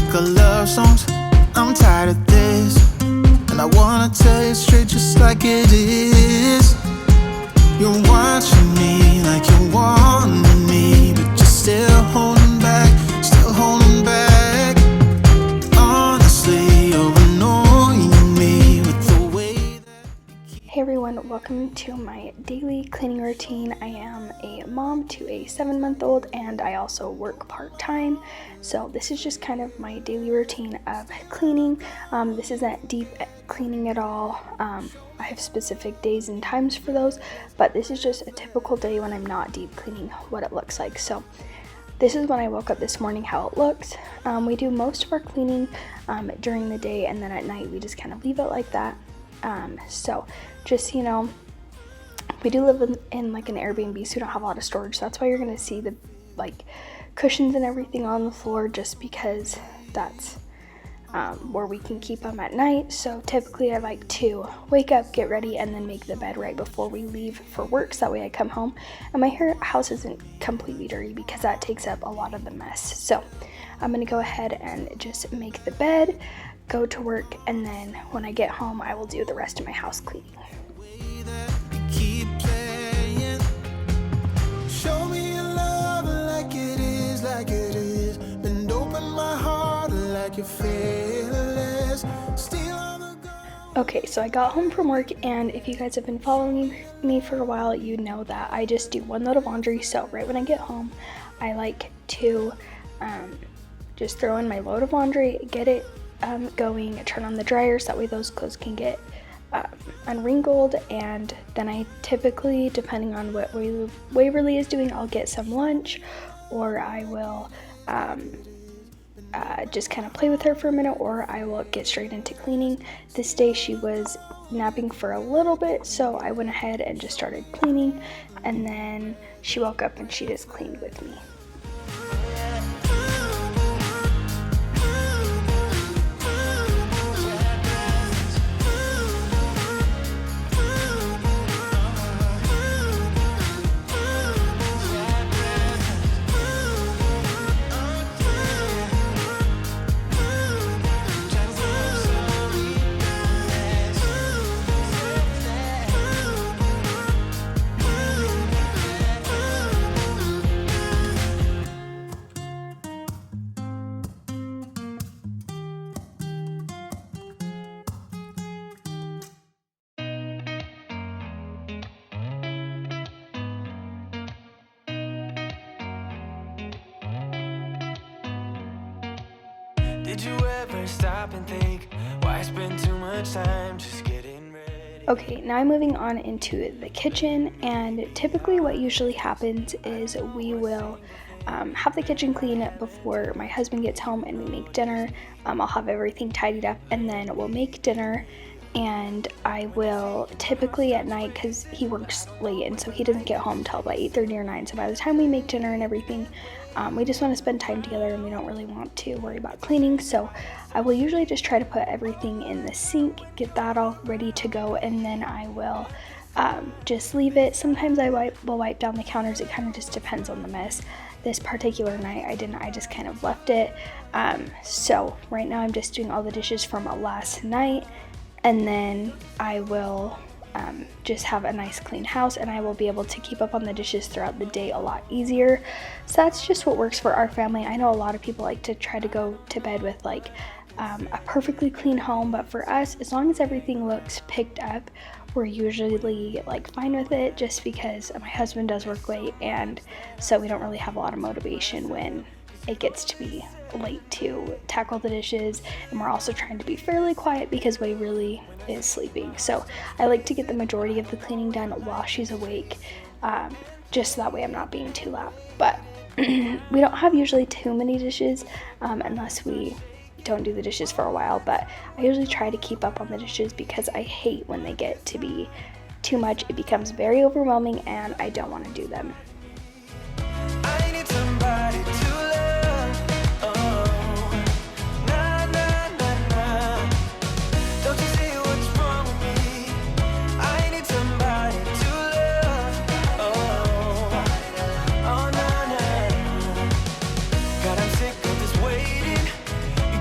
sick of love songs, I'm tired of this, and I wanna tell you straight just like it is. You're watching me like you're wanting me, but you're still holding back, still holding back. Honestly, you're annoying me with the way that... Hey everyone, welcome to my daily cleaning routine. I am a mom to a 7-month-old and I also work part-time. So this is just kind of my daily routine of cleaning. This isn't deep cleaning at all. I have specific days and times for those, but this is just a typical day when I'm not deep cleaning, what it looks like. So this is when I woke up this morning, how it looks. We do most of our cleaning during the day, and then at night we just kind of leave it like that. So just so you know, we do live in like an Airbnb, so we don't have a lot of storage. That's why you're gonna see the like cushions and everything on the floor, just because that's where we can keep them at night. So typically I like to wake up, get ready, and then make the bed right before we leave for work, so that way I come home and my house isn't completely dirty, because that takes up a lot of the mess. So I'm gonna go ahead and just make the bed, go to work, and then when I get home I will do the rest of my house cleaning. Show me your love like it is, like it is. Bend open my heart like you're fearless. Steal all the gold. Okay, so I got home from work, and if you guys have been following me for a while, you know that I just do one load of laundry. So right when I get home, I like to just throw in my load of laundry, get it going, turn on the dryer so that way those clothes can get unwrinkled, and then I typically, depending on what Waverly is doing, I'll get some lunch, or I will just kind of play with her for a minute, or I will get straight into cleaning. This day she was napping for a little bit, so I went ahead and just started cleaning, and then she woke up and she just cleaned with me. Did you ever stop and think, why spend too much time just getting ready? Okay, now I'm moving on into the kitchen, and typically what usually happens is we will have the kitchen clean before my husband gets home and we make dinner. I'll have everything tidied up, and then we'll make dinner, and I will typically at night, because he works late and so he doesn't get home till about 8:30 or 9, so by the time we make dinner and everything, we just want to spend time together and we don't really want to worry about cleaning. So I will usually just try to put everything in the sink, get that all ready to go, and then I will just leave it. Sometimes I will wipe down the counters. It kind of just depends on the mess. This particular night I didn't, I just kind of left it. So right now I'm just doing all the dishes from last night, and then I will just have a nice clean house, and I will be able to keep up on the dishes throughout the day a lot easier. So that's just what works for our family. I know a lot of people like to try to go to bed with like a perfectly clean home, but for us, as long as everything looks picked up, we're usually like fine with it, just because my husband does work late, and so we don't really have a lot of motivation when it gets to be late to tackle the dishes. And we're also trying to be fairly quiet because Waverly is sleeping, so I like to get the majority of the cleaning done while she's awake, just so that way I'm not being too loud. But we don't have usually too many dishes unless we don't do the dishes for a while, but I usually try to keep up on the dishes because I hate when they get to be too much. It becomes very overwhelming and I don't want to do them. I need somebody to love. Oh, nah, nah, nah, nah. Don't you see what's wrong with me? I need somebody to love. Oh, oh, nah, nah. God, I'm sick of this waiting. You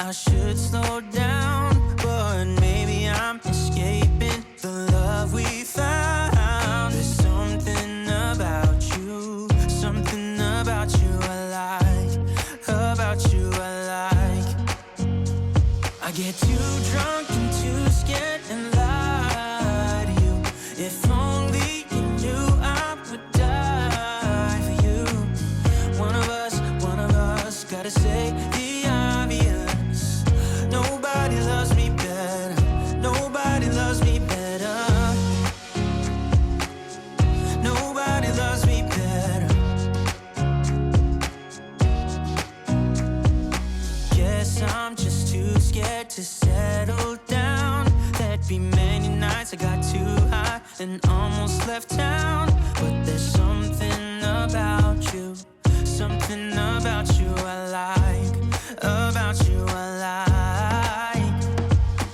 I should slow down, but maybe I'm escaping the love we found. There's something about you I like, about you I like. I get too drunk and too scared and lie to you. If only you knew I would die for you. One of us gotta say the obvious. Nobody loves me better. Nobody loves me better. Nobody loves me better. Guess I'm just too scared to settle down. There'd be many nights I got too high and almost left town. But there's something about you I like, about you I like.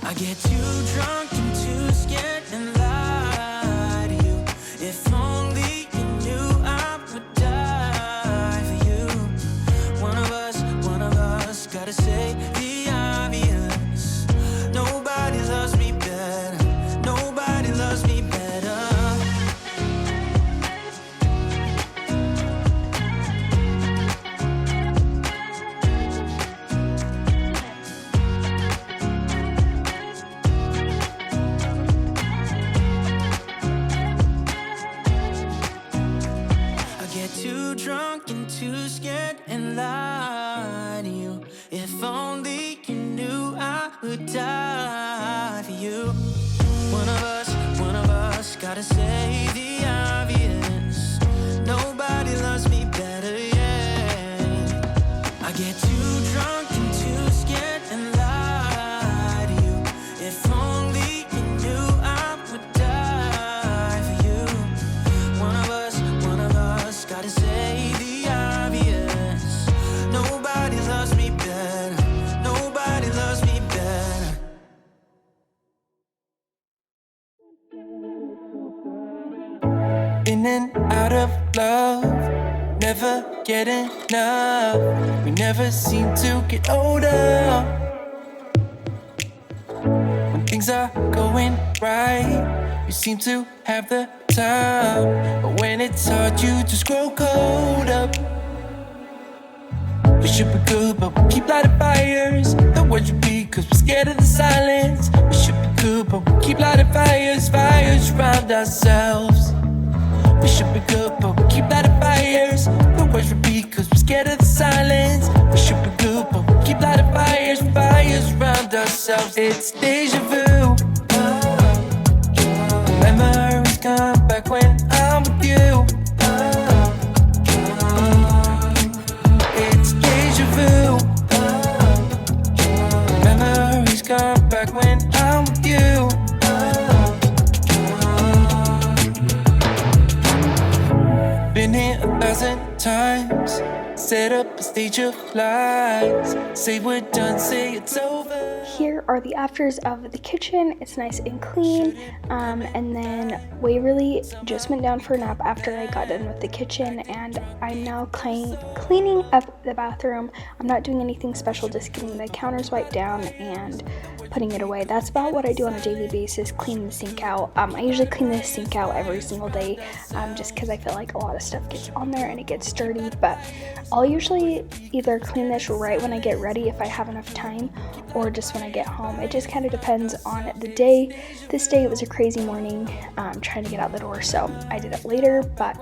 I get too drunk and too scared and lie to you. If only you knew I would die for you. One of us gotta say the obvious. Nobody loves me better. Nobody loves me better. Too drunk and too scared and lie to you. If only you knew I would die for you. One of us gotta say the obvious. Nobody loves me better, yeah. I get too drunk and too scared and lie to you. If only you knew I would die for you. One of us gotta say the obvious. Nobody loves me better. Nobody loves me better. In and out of love, never get enough. We never seem to get older. When things are going right, you seem to have the time. But when it's hard, you just grow cold up. We should be good, but we keep lighting fires. The words repeat, cause we're scared of the silence. We should be good, but we keep lighting fires. Fires around ourselves. We should be good, but we keep lighting fires. The words repeat, cause we're scared of the silence. We should be good, but we keep lighting fires. Fires around ourselves. It's deja vu. Memories come back when I'm with you. It's deja vu. Memories come back when I'm with you. Been here 1,000 times. Set up a stage of lies. Say we're done, say it's over. Here are the afters of the kitchen. It's nice and clean. And then Waverly just went down for a nap after I got done with the kitchen, and I'm now cleaning up the bathroom. I'm not doing anything special, just getting the counters wiped down and putting it away. That's about what I do on a daily basis, clean the sink out. I usually clean the sink out every single day, just because I feel like a lot of stuff gets on there and it gets dirty. But I'll usually either clean this right when I get ready if I have enough time, or just when I get home. It just kind of depends on the day. This day it was a crazy morning, trying to get out the door, so I did it later. But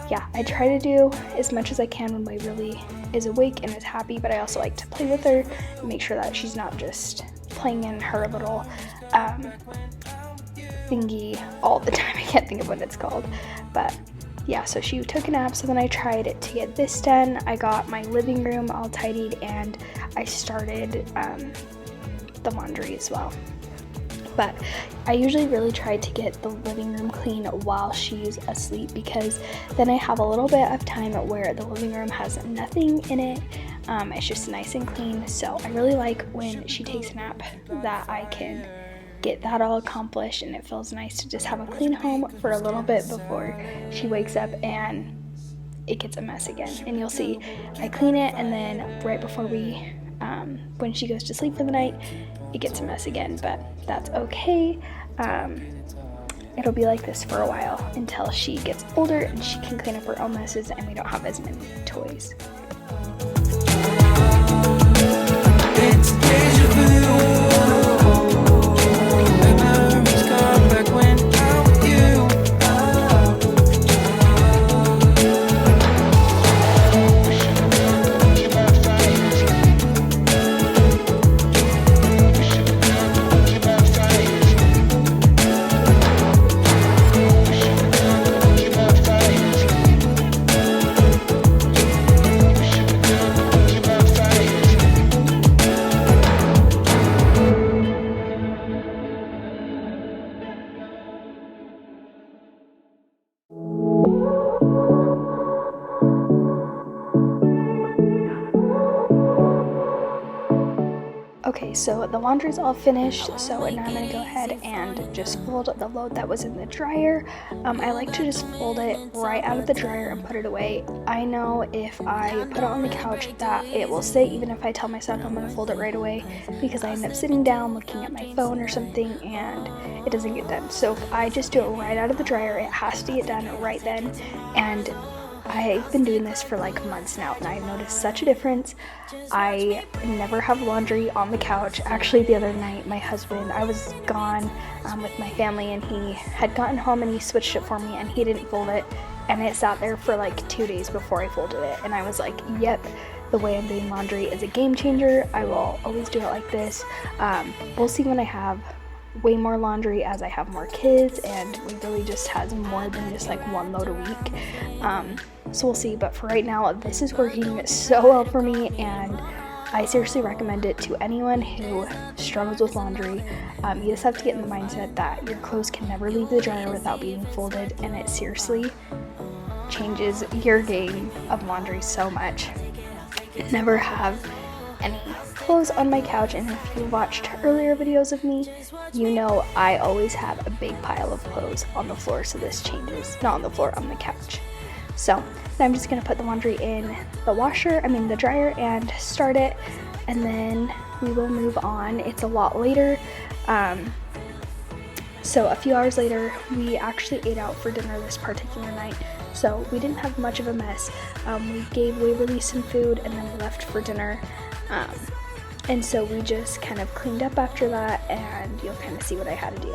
yeah, I try to do as much as I can when Waverly is awake and is happy, but I also like to play with her and make sure that she's not just playing in her little thingy all the time. I can't think of what it's called, but yeah, so she took a nap. So then I tried to get this done. I got my living room all tidied, and I started the laundry as well. But I usually really try to get the living room clean while she's asleep, because then I have a little bit of time where the living room has nothing in it. It's just nice and clean. So I really like when she takes a nap that I can get that all accomplished, and it feels nice to just have a clean home for a little bit before she wakes up and it gets a mess again. And you'll see I clean it, and then right before we when she goes to sleep for the night, it gets a mess again, but that's okay. It'll be like this for a while until she gets older and she can clean up her own messes and we don't have as many toys. It's deja vu. Memories come back when I'm with you. Okay, so the laundry's all finished, so now I'm gonna go ahead and just fold the load that was in the dryer. I like to just fold it right out of the dryer and put it away. I know if I put it on the couch that it will stay, even if I tell myself I'm gonna fold it right away, because I end up sitting down looking at my phone or something and it doesn't get done. So if I just do it right out of the dryer, it has to get done right then. And I've been doing this for like months now and I've noticed such a difference. I never have laundry on the couch. Actually, the other night, my husband, I was gone with my family and he had gotten home and he switched it for me and he didn't fold it, and it sat there for like 2 days before I folded it, and I was like, yep, the way I'm doing laundry is a game changer. I will always do it like this. We'll see when I have way more laundry as I have more kids and we really just has more than just like one load a week. So we'll see, but for right now, this is working so well for me and I seriously recommend it to anyone who struggles with laundry. You just have to get in the mindset that your clothes can never leave the dryer without being folded, and it seriously changes your game of laundry so much. Never have any clothes on my couch, and if you watched earlier videos of me, you know I always have a big pile of clothes on the floor, so this changes. Not on the floor, on the couch. So now I'm just gonna put the laundry in the dryer and start it, and then we will move on. It's a lot later. So a few hours later, we actually ate out for dinner this particular night, so we didn't have much of a mess. We gave Waverly some food and then we left for dinner. And so we just kind of cleaned up after that, and you'll kind of see what I had to do.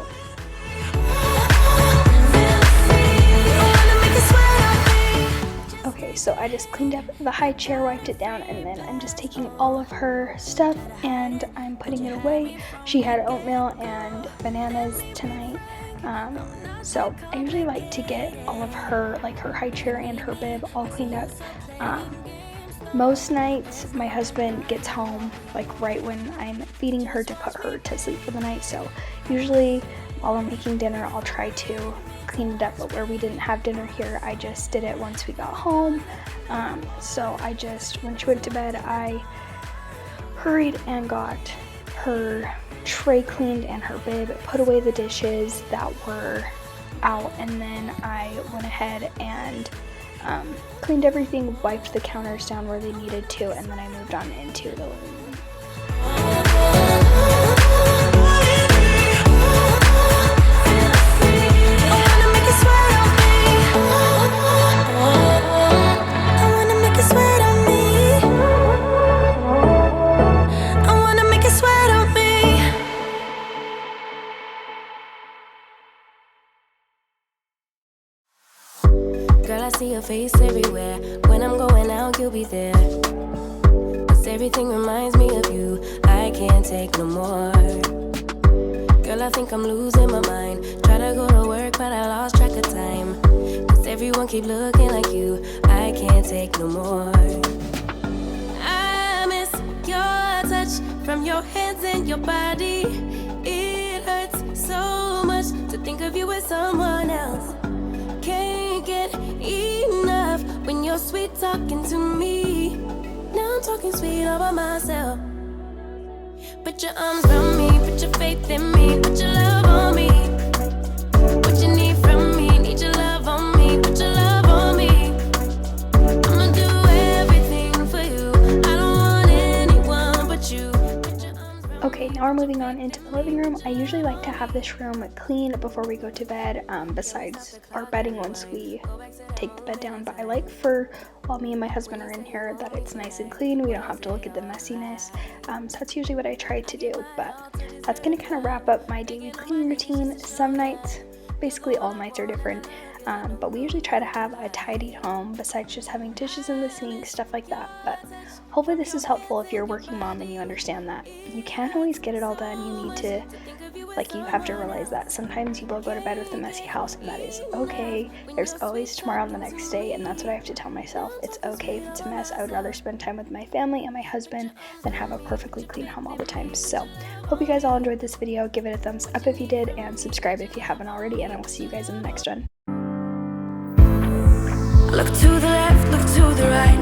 Okay, so I just cleaned up the high chair, wiped it down, and then I'm just taking all of her stuff and I'm putting it away. She had oatmeal and bananas tonight. So I usually like to get all of her, like her high chair and her bib, all cleaned up. Most nights my husband gets home like right when I'm feeding her to put her to sleep for the night, so usually while I'm making dinner I'll try to clean it up, but where we didn't have dinner here, I just did it once we got home. So I just, when she went to bed, I hurried and got her tray cleaned and her bib, put away the dishes that were out, and then I went ahead and cleaned everything, wiped the counters down where they needed to, and then I moved on into the living room. Girl, I see your face everywhere. When I'm going out, you'll be there. 'Cause everything reminds me of you. I can't take no more. Girl, I think I'm losing my mind. Try to go to work, but I lost track of time. 'Cause everyone keep looking like you. I can't take no more. I miss your touch from your hands and your body. It hurts so much to think of you with someone else. Can't get enough when you're sweet talking to me. Now I'm talking sweet all by myself. Put your arms around me, put your faith in me, put your love on me. What you need from me, need your love on me, put your love on me. I'ma do everything for you. I don't want anyone but moving on into the living room, I usually like to have this room clean before we go to bed, besides our bedding once we take the bed down. But I like for while me and my husband are in here that it's nice and clean. We don't have to look at the messiness. So that's usually what I try to do. But that's going to kind of wrap up my daily cleaning routine. Some nights, basically all nights are different. But we usually try to have a tidied home besides just having dishes in the sink, stuff like that. But hopefully this is helpful if you're a working mom and you understand that you can't always get it all done. You need to, you have to realize that sometimes you will go to bed with a messy house, and that is okay. There's always tomorrow and the next day, and that's what I have to tell myself. It's okay if it's a mess. I would rather spend time with my family and my husband than have a perfectly clean home all the time. So hope you guys all enjoyed this video. Give it a thumbs up if you did, and subscribe if you haven't already, and I will see you guys in the next one. Look to the left, look to the right.